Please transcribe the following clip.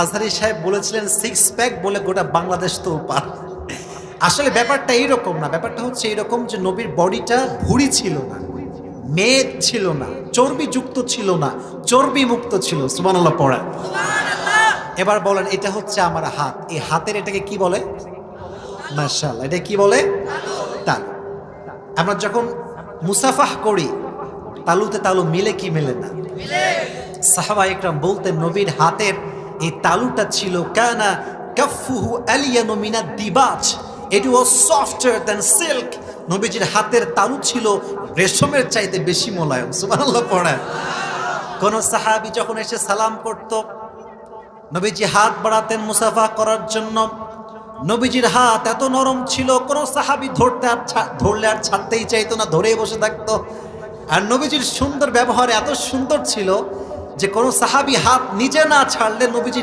আজহারি সাহেব বলেছিলেন six pack বলে গোটা বাংলাদেশ তো পার। আসলে ব্যাপারটা এইরকম না, ব্যাপারটা হচ্ছে এইরকম যে নবীর বডিটা ভুঁড়ি ছিল না, মেদ ছিল না, চর্বি যুক্ত ছিল না, চর্বি মুক্ত ছিল। সুবহানাল্লাহ পড়া। এবার বলেন এটা হচ্ছে আমার হাত, এই হাতের এটাকে কি বলে? মাশাআল্লাহ, এটা কি বলে? তালু। আমরা যখন মুসাফাহ করি তালুতে তালু মিলে কি মেলে না? সাহাবা ইকরাম বলতেন নবীর হাতের এই তালুটা ছিল কানা কাফফুহু আলিয়ানু মিনাদ দিবাজ, ইট ওয়াজ সফটার দ্যান সিল্ক। নবীজির হাতের তালু ছিল রেশমের চাইতে বেশি মোলায়েম। সুবহানাল্লাহ পড়া। কোন সাহাবী যখন এসে সালাম করত, নবীজি হাত বাড়াতেন মুসাফা করার জন্য। নবীজির হাত এত নরম ছিল কোন সাহাবী ধরলে আর ছাড়তেই চাইতো না, ধরেই বসে থাকতো। আর নবীজির সুন্দর ব্যবহার এত সুন্দর ছিল যে কোন সাহাবী হাত নিজে না ছাড়লে নবীজি